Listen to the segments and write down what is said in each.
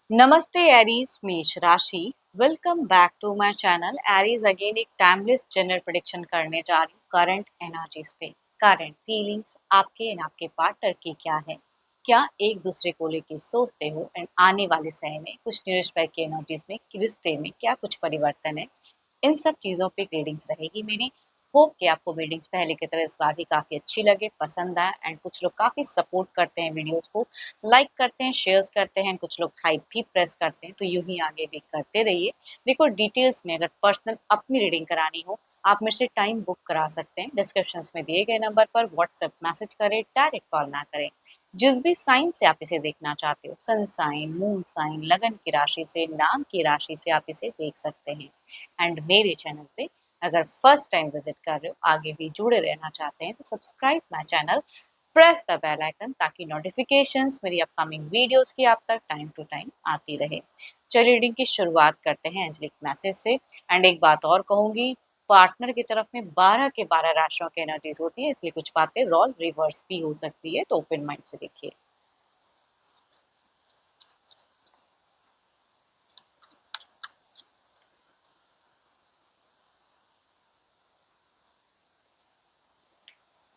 नमस्ते एरीज मेष राशि। Welcome back to my channel. Aries again एक टाइमलेस जनरल प्रेडिक्शन करने जा रही हूँ करंट एनर्जीज पे। करंट फीलिंग्स आपके एंड आपके पार्टनर की क्या है, क्या एक दूसरे को लेके सोचते हो, एंड आने वाले समय में कुछ निरस्पय की एनर्जीज में रिश्ते में क्या कुछ परिवर्तन है, इन सब चीज़ों पे रीडिंग्स रहेगी मेरी। होप कि आपको रीडिंग्स पहले की तरह इस बार भी काफ़ी अच्छी लगे, पसंद आए, एंड कुछ लोग काफ़ी सपोर्ट करते हैं वीडियोस को, लाइक करते हैं, शेयर्स करते हैं, कुछ लोग हाइप भी प्रेस करते हैं, तो यूं ही आगे भी करते रहिए। देखो, डिटेल्स में अगर पर्सनल अपनी रीडिंग करानी हो, आप मेरे से टाइम बुक करा सकते हैं। डिस्क्रिप्शन में दिए गए नंबर पर व्हाट्सएप मैसेज करें, डायरेक्ट कॉल ना करें। जिस भी साइन से आप इसे देखना चाहते हो, सन साइन, मून साइन, लगन की राशि से, नाम की राशि से आप इसे देख सकते हैं। एंड मेरे चैनल पे अगर फर्स्ट टाइम विजिट कर रहे हो, आगे भी जुड़े रहना चाहते हैं, तो subscribe my channel, press the bell icon, ताकि नोटिफिकेशंस मेरी अपकमिंग वीडियोस की आप तक टाइम टू टाइम आती रहे। चलिए रीडिंग की शुरुआत करते हैं एंजलिक मैसेज से। एंड एक बात और कहूंगी, पार्टनर की तरफ में 12 के 12 राशियों की एनर्जीज होती है, इसलिए कुछ बातें रोल रिवर्स भी हो सकती है, तो ओपन माइंड से देखिए।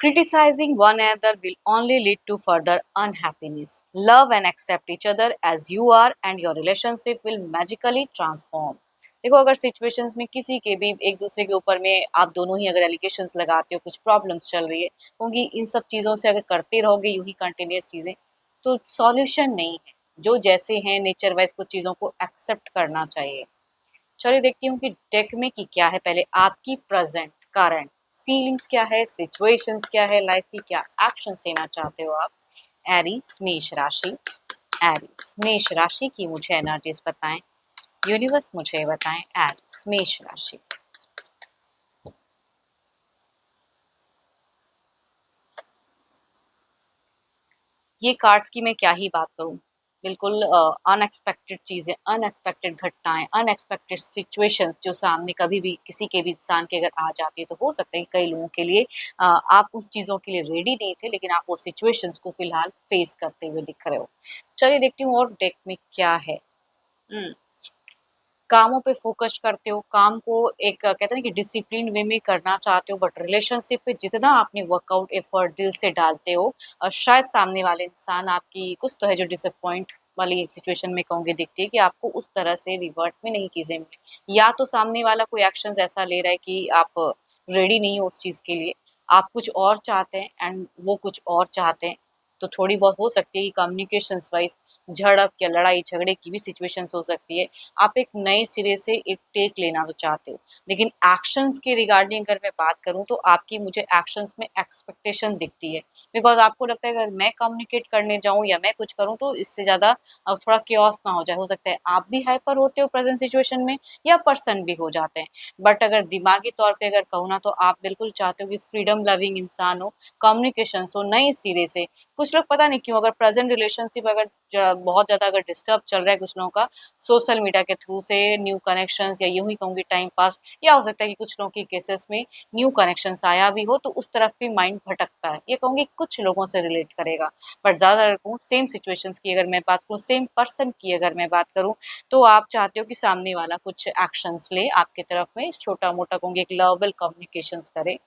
Criticizing one another will only lead to further unhappiness. Love and accept each other as you are, and your relationship will magically transform. देखो, अगर सिचुएशंस में किसी के भी एक दूसरे के ऊपर में आप दोनों ही अगर एलिगेशंस लगाते हो, कुछ प्रॉब्लम्स चल रही है, क्योंकि इन सब चीज़ों से अगर करते रहोगे यूं ही कंटिन्यूस चीज़ें, तो सॉल्यूशन नहीं है। जो जैसे हैं नेचर वाइज कुछ चीज़ों को एक्सेप्ट करना चाहिए। चलिए देखती हूँ कि डेक में की क्या है। पहले आपकी प्रेजेंट करंट फीलिंग्स क्या है, सिचुएशंस क्या है, लाइफ की क्या एक्शन लेना चाहते हो आप। एरीज मेष राशि। एरीज मेष राशि की मुझे एनर्जीज बताएं, यूनिवर्स मुझे बताएं। एरीज मेष राशि। ये कार्ड्स की मैं क्या ही बात करूँ। बिल्कुल अनएक्सपेक्टेड चीज़ें, अनएक्सपेक्टेड घटनाएँ, अनएक्सपेक्टेड सिचुएशंस जो सामने कभी भी किसी के भी इंसान के अगर आ जाती है, तो हो सकता है कि कई लोगों के लिए आप उस चीज़ों के लिए रेडी नहीं थे, लेकिन आप वो सिचुएशंस को फिलहाल फेस करते हुए दिख रहे हो। चलिए देखती हूँ और डेक में क्या है। हुँ। कामों पे फ़ोकस करते हो, काम को एक कहते हैं ना कि डिसिप्लिन्ड वे में करना चाहते हो, बट रिलेशनशिप पे जितना आपने वर्कआउट एफर्ट दिल से डालते हो, शायद सामने वाले इंसान आपकी कुछ तो है जो डिसअपॉइंट वाली सिचुएशन में कहूँगी दिखती है कि आपको उस तरह से रिवर्ट में नहीं चीज़ें मिली। या तो सामने वाला कोई एक्शंस ऐसा ले रहा है कि आप रेडी नहीं हो उस चीज़ के लिए, आप कुछ और चाहते हैं एंड वो कुछ और चाहते हैं। तो थोड़ी बहुत हो सकती है कि कम्युनिकेशंस वाइज़ झड़प या लड़ाई-झगड़े की भी सिचुएशंस हो सकती है। आप एक नए सिरे से एक टेक लेना तो चाहते हो, लेकिन एक्शंस के रिगार्डिंग अगर मैं बात करूँ, तो आपकी मुझे एक्शंस में एक्सपेक्टेशन दिखती है। बिकॉज़ आपको लगता है अगर मैं कम्युनिकेट करने जाऊँ या मैं कुछ करूँ, तो इससे ज़्यादा थोड़ा केओस ना हो जाए। हो सकता है आप भी हाइपर होते हो प्रेज़ेंट सिचुएशन में, या पर्सन भी हो जाते हैं। बट अगर दिमागी तौर पे अगर कहूँ ना, तो आप बिल्कुल चाहते हो कि फ्रीडम लविंग इंसान हो, कम्युनिकेशंस हो नए सिरे से। कुछ लोग पता नहीं क्यों, अगर प्रेज़ेंट रिलेशनशिप अगर बहुत ज़्यादा अगर डिस्टर्ब चल रहा है कुछ लोगों का, सोशल मीडिया के थ्रू से न्यू कनेक्शंस, या यूँ ही कहूँगी टाइम पास, या हो सकता है कि कुछ लोगों के केसेस में न्यू कनेक्शंस आया भी हो, तो उस तरफ भी माइंड भटकता है। ये कहूँगी कुछ लोगों से रिलेट करेगा। बट ज़्यादा अगर कहूँ सेम सिचुएशंस की अगर मैं बात करूँ, सेम पर्सन की अगर मैं बात करूँ, तो आप चाहते हो कि सामने वाला कुछ एक्शंस ले आपकी तरफ में, छोटा-मोटा कहूँगी एक लवेबल कम्युनिकेशंस करे।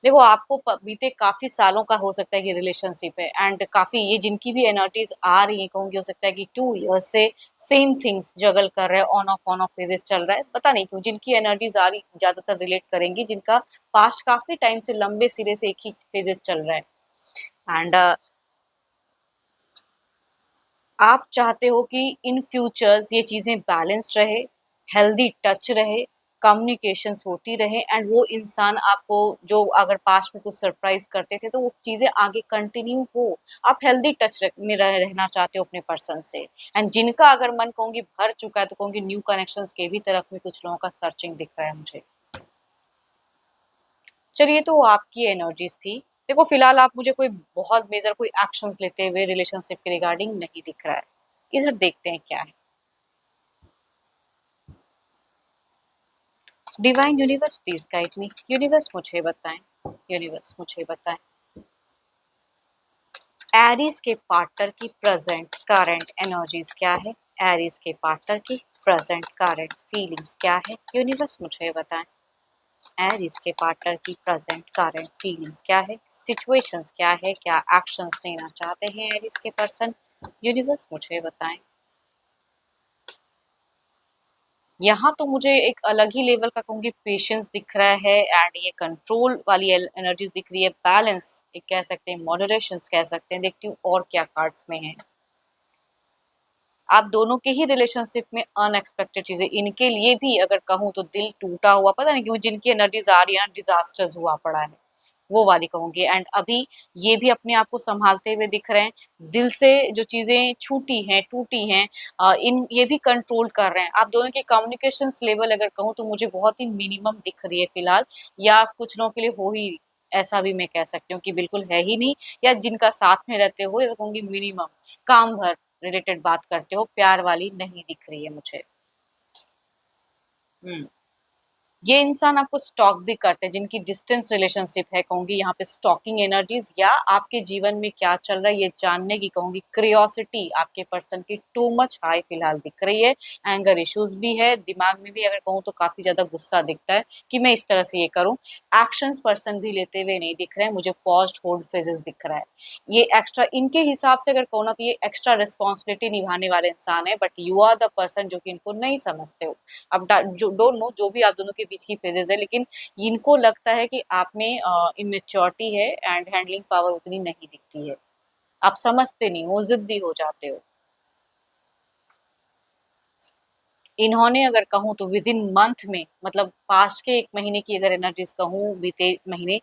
देखो, आपको बीते काफ़ी सालों का हो सकता है कि रिलेशनशिप है, एंड काफ़ी ये जिनकी भी एनर्जीज आ रही है, कहूँगी हो सकता है कि 2 इयर्स से सेम थिंग्स जगल कर रहे हैं, ऑन ऑफ फेजेस चल रहा है। पता नहीं क्यों जिनकी एनर्जीज आ रही ज़्यादातर रिलेट करेंगी, जिनका पास्ट काफ़ी टाइम से लंबे सिरे से एक ही फेजेस चल रहा है। एंड आप चाहते हो कि इन फ्यूचर्स ये चीज़ें बैलेंस्ड रहे, हेल्दी टच रहे, कम्युनिकेशंस होती रहे, एंड वो इंसान आपको जो अगर पास्ट में कुछ सरप्राइज़ करते थे, तो वो चीज़ें आगे कंटिन्यू हो। आप हेल्दी टच में रहना चाहते हो अपने पर्सन से। एंड जिनका अगर मन कहूँगी भर चुका है, तो कहूँगी न्यू कनेक्शंस के भी तरफ में कुछ लोगों का सर्चिंग दिख रहा है मुझे। चलिए, तो वो आपकी एनर्जीज़ थी। देखो, फिलहाल आप मुझे कोई बहुत मेजर कोई एक्शंस लेते हुए रिलेशनशिप के रिगार्डिंग नहीं दिख रहा है। इधर देखते हैं क्या है। Divine universe please guide me. Universe मुझे बताएं, यूनिवर्स मुझे बताएं। एरीज के पार्टनर की प्रेजेंट करंट एनर्जीज क्या है? एरीज के पार्टनर की प्रेजेंट करंट फीलिंग्स क्या है? यूनिवर्स मुझे बताएं। एरीज के पार्टनर की प्रेजेंट करंट फीलिंग्स क्या है? सिचुएशंस क्या है? क्या एक्शंस लेना चाहते हैं एरीज के पर्सन? यूनिवर्स मुझे बताएं। यहाँ तो मुझे एक अलग ही लेवल का कहूँगी पेशेंस दिख रहा है एंड ये कंट्रोल वाली एनर्जीज दिख रही है, बैलेंस एक कह सकते हैं, मॉडरेशन कह सकते हैं। देखती हूँ और क्या कार्ड्स में है। आप दोनों के ही रिलेशनशिप में अनएक्सपेक्टेड चीजें, इनके लिए भी अगर कहूँ तो दिल टूटा हुआ, पता नहीं क्यों जिनकी एनर्जीज आ रही है ना, डिजास्टर्स हुआ पड़ा है, वो वाली कहूंगी। एंड अभी ये भी अपने आप को संभालते हुए दिख रहे हैं, दिल से जो चीजें छूटी हैं टूटी हैं, इन ये भी कंट्रोल कर रहे हैं। आप दोनों की कम्युनिकेशन लेवल अगर कहूँ तो मुझे बहुत ही मिनिमम दिख रही है फिलहाल, या कुछ लोगों के लिए हो ही, ऐसा भी मैं कह सकती हूँ कि बिल्कुल है ही नहीं, या जिनका साथ में रहते हो, या तो कहूंगी मिनिमम काम भर रिलेटेड बात करते हो, प्यार वाली नहीं दिख रही है मुझे। हम्म। ये इंसान आपको स्टॉक भी करते हैं, जिनकी डिस्टेंस रिलेशनशिप है, कहूंगी यहाँ पे स्टॉकिंग एनर्जीज, या आपके जीवन में क्या चल रहा है ये जानने की कहूंगी क्यूरियोसिटी आपके पर्सन की टू मच हाई फिलहाल दिख रही है। एंगर इश्यूज भी है, दिमाग में भी अगर कहूँ तो काफी ज्यादा गुस्सा दिखता है कि मैं इस तरह से ये करूँ। एक्शंस पर्सन भी लेते हुए नहीं दिख रहे हैं मुझे, पॉज्ड होल्ड फेजेस दिख रहा है। ये एक्स्ट्रा इनके हिसाब से अगर कहूँ ना तो ये एक्स्ट्रा रिस्पॉन्सिबिलिटी निभाने वाले इंसान है, but you are the person जो कि इनको नहीं समझते हो। अब जो डोंट नो जो भी आप दोनों के बीच की फेजेस है, लेकिन इनको लगता है कि आप में इमेच्योरिटी है एंड हैंडलिंग पावर उतनी नहीं दिखती है, आप समझते नहीं हो, जिद्दी हो जाते हो। इन्होंने अगर कहूँ तो विद इन मंथ में, मतलब पास्ट के 1 महीने की अगर एनर्जीज कहूँ, बीते महीने,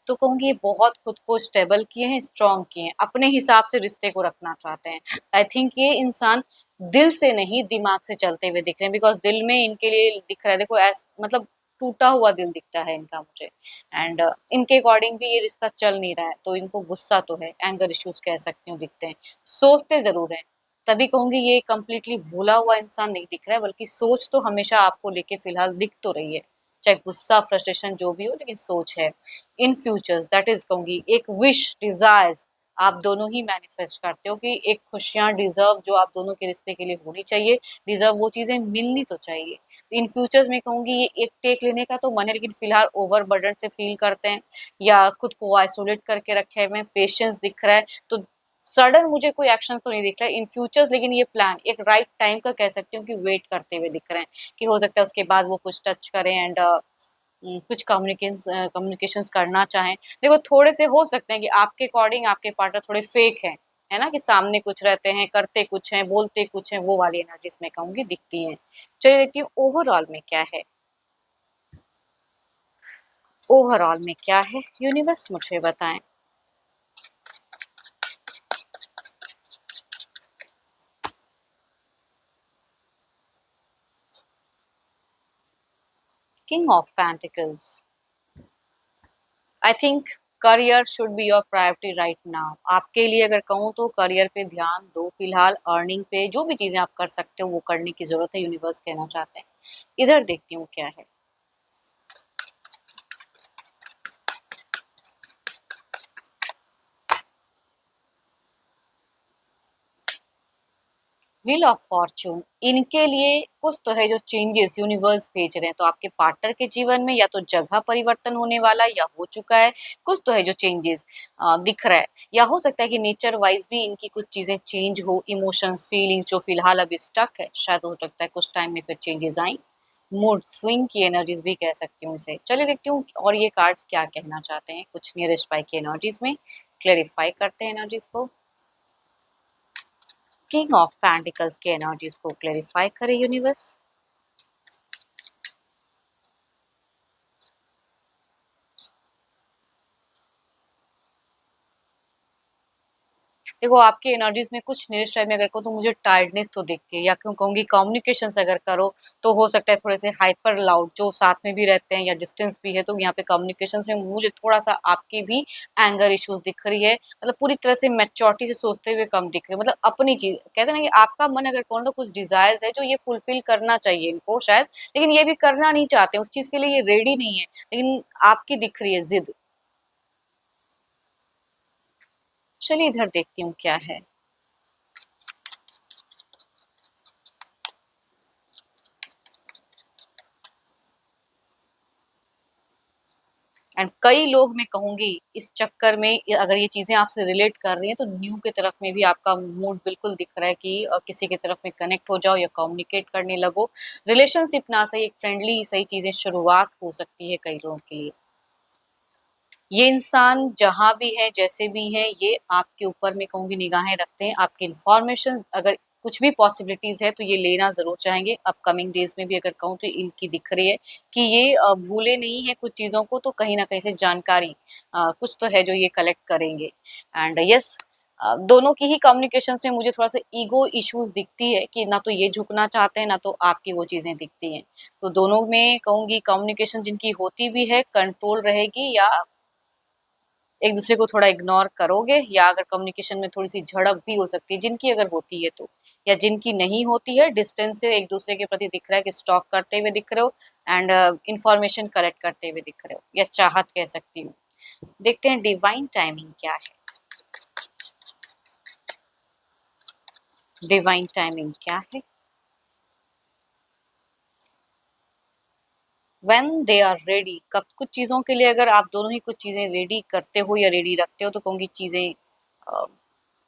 तो कहूँगी ये बहुत खुद को स्टेबल किए हैं, स्ट्रांग किए हैं, अपने हिसाब से रिश्ते को रखना चाहते हैं। आई थिंक ये इंसान दिल से नहीं दिमाग से चलते हुए दिख रहे हैं, बिकॉज दिल में इनके लिए दिख रहा है, देखो मतलब टूटा हुआ दिल दिखता है इनका मुझे। एंड इनके अकॉर्डिंग भी ये रिश्ता चल नहीं रहा है, तो इनको गुस्सा तो है, एंगर इश्यूज कह सकती हूँ दिखते हैं, सोचते जरूर है। तभी कहूंगी ये कंप्लीटली भूला हुआ इंसान नहीं दिख रहा है, बल्कि सोच तो हमेशा आपको लेके फिलहाल दिख तो रही है, चाहे गुस्सा फ्रस्ट्रेशन जो भी हो, लेकिन सोच है। इन फ्यूचर दैट इज कहूंगी एक विश डिजायर्स आप दोनों ही मैनिफेस्ट करते हो कि एक खुशियां डिजर्व जो आप दोनों के रिश्ते के लिए होनी चाहिए, डिजर्व वो चीजें मिलनी तो चाहिए। इन फ्यूचर्स में कहूंगी ये एक टेक लेने का तो मन है, लेकिन फिलहाल ओवर बर्डन से फील करते हैं, या खुद को आइसोलेट करके रखे हुए, पेशेंस दिख रहा है, तो सडन मुझे कोई एक्शन तो नहीं दिख रहा है इन फ्यूचर्स, लेकिन ये प्लान एक राइट टाइम का कह सकती हूँ कि वेट करते हुए दिख रहे हैं, कि हो सकता है उसके बाद वो कुछ टच करें एंड कुछ कम्युनिकेशंस करना चाहें। देखो थोड़े से हो सकते हैं कि आपके अकॉर्डिंग आपके पार्टनर थोड़े फेक हैं, है ना, कि सामने कुछ रहते हैं, करते कुछ हैं, बोलते कुछ हैं, वो वाली एनर्जीज में कहूंगी दिखती हैं। चलिए देखती हूँ ओवरऑल में क्या है। ओवरऑल में क्या है यूनिवर्स मुझे बताएं। King of pentacles. I think career should be your priority right now. आपके लिए अगर कहूँ तो करियर पे ध्यान दो फिलहाल, अर्निंग पे जो भी चीजें आप कर सकते हो वो करने की जरूरत है, यूनिवर्स कहना चाहते हैं। इधर देखती हूँ क्या है। व्हील ऑफ फॉर्चून, इनके लिए कुछ तो है जो चेंजेस यूनिवर्स भेज रहे हैं, तो आपके पार्टनर के जीवन में या तो जगह परिवर्तन होने वाला या हो चुका है, कुछ तो है जो चेंजेस दिख रहा है, या हो सकता है कि नेचर वाइज भी इनकी कुछ चीजें चेंज हो, इमोशंस फीलिंग्स जो फिलहाल अभी स्टक है, शायद हो सकता है कुछ टाइम में फिर चेंजेस आई। मूड स्विंग की एनर्जीज भी कह सकती हूँ इसे। चलिए देखती हूँ और ये कार्ड्स क्या कहना चाहते हैं कुछ नियरेस्ट बाई की एनर्जीज में, क्लेरिफाई करते हैं एनर्जीज को। किंग ऑफ पेंटिकल्स के एनर्जीज को क्लेरिफाई करे यूनिवर्स। देखो आपकी एनर्जीज में कुछ नियरेस्ट टाइम में अगर कहूँ तो मुझे टायर्डनेस तो दिखती है, या क्यों कहूंगी कम्युनिकेशन अगर करो तो हो सकता है थोड़े से हाइपर लाउड जो साथ में भी रहते हैं, या डिस्टेंस भी है, तो यहाँ पे कम्युनिकेशन में मुझे थोड़ा सा आपकी भी एंगर इश्यूज दिख रही है, मतलब पूरी तरह से मेच्योरिटी से सोचते हुए कम दिख रही है, मतलब अपनी चीज कहते हैं ना कि आपका मन अगर कौन तो कुछ डिजायर है जो ये फुलफिल करना चाहिए इनको शायद, लेकिन ये भी करना नहीं चाहते, उस चीज के लिए ये रेडी नहीं है, लेकिन आपकी दिख रही है जिद। चलिए इधर देखती हूँ क्या है। एंड कई लोग मैं कहूँगी इस चक्कर में अगर ये चीज़ें आपसे रिलेट कर रही हैं तो न्यू की तरफ में भी आपका मूड बिल्कुल दिख रहा है कि किसी की तरफ में कनेक्ट हो जाओ या कम्युनिकेट करने लगो। रिलेशनशिप ना सही, एक फ्रेंडली सही चीज़ें शुरुआत हो सकती है कई लोगों के लिए। ये इंसान जहाँ भी है, जैसे भी हैं, ये आपके ऊपर मैं कहूँगी निगाहें रखते हैं। आपकी इन्फॉर्मेशन अगर कुछ भी पॉसिबिलिटीज़ है तो ये लेना ज़रूर चाहेंगे। अपकमिंग डेज़ में भी अगर कहूँ तो इनकी दिख रही है कि ये भूले नहीं हैं कुछ चीज़ों को, तो कहीं न कहीं से जानकारी कुछ तो है जो ये कलेक्ट करेंगे। एंड येस, दोनों की ही कम्युनिकेशंस में मुझे थोड़ा-सा ईगो इश्यूज़ दिखती है कि ना तो ये झुकना चाहते हैं, ना तो आपकी वो चीज़ें दिखती हैं। तो दोनों में कहूँगी कम्युनिकेशन जिनकी होती भी है, कंट्रोल रहेगी या एक दूसरे को थोड़ा इग्नोर करोगे, या अगर कम्युनिकेशन में थोड़ी सी झड़प भी हो सकती है जिनकी अगर होती है तो, या जिनकी नहीं होती है डिस्टेंस से एक दूसरे के प्रति दिख रहा है कि स्टॉक करते हुए दिख रहे हो एंड इंफॉर्मेशन कलेक्ट करते हुए दिख रहे हो, या चाहत कह सकती हूँ। देखते हैं डिवाइन टाइमिंग क्या है। डिवाइन टाइमिंग क्या है? व्हेन दे आर रेडी, कब कुछ चीज़ों के लिए अगर आप दोनों ही कुछ चीज़ें रेडी करते हो या रेडी रखते हो तो कहूँगी चीज़ें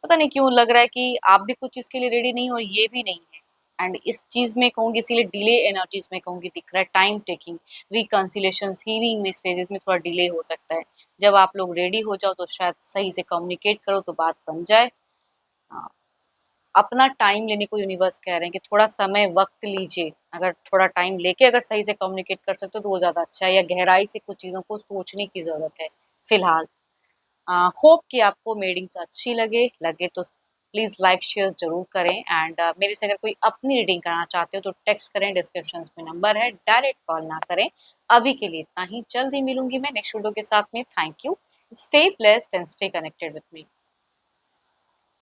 पता नहीं क्यों लग रहा है कि आप भी कुछ चीज़ के लिए रेडी नहीं हो और ये भी नहीं है। एंड इस चीज़ में कहूँगी इसीलिए डिले एनर्जीज में कहूँगी दिख रहा है, टाइम टेकिंग, रिकंसिलेशन, हीलिंग में इस फेजेस में थोड़ा डिले हो सकता है। जब आप लोग रेडी हो जाओ तो शायद सही से कम्युनिकेट करो तो बात बन जाए। हाँ, अपना टाइम लेने को यूनिवर्स कह रहे हैं कि थोड़ा समय वक्त लीजिए। अगर थोड़ा टाइम लेके अगर सही से कम्युनिकेट कर सकते हो तो वो ज़्यादा अच्छा है, या गहराई से कुछ चीज़ों को सोचने की ज़रूरत है फिलहाल। होप कि आपको मेडिंग्स अच्छी लगे लगे तो प्लीज़ लाइक शेयर ज़रूर करें। एंड मेरे से अगर कोई अपनी रीडिंग कराना चाहते हो तो टेक्स्ट करें, डिस्क्रिप्शन में नंबर है, डायरेक्ट कॉल ना करें। अभी के लिए इतना ही, जल्द ही मिलूंगी मैं नेक्स्ट वीडियो के साथ में। Thank you, stay blessed and stay connected with me.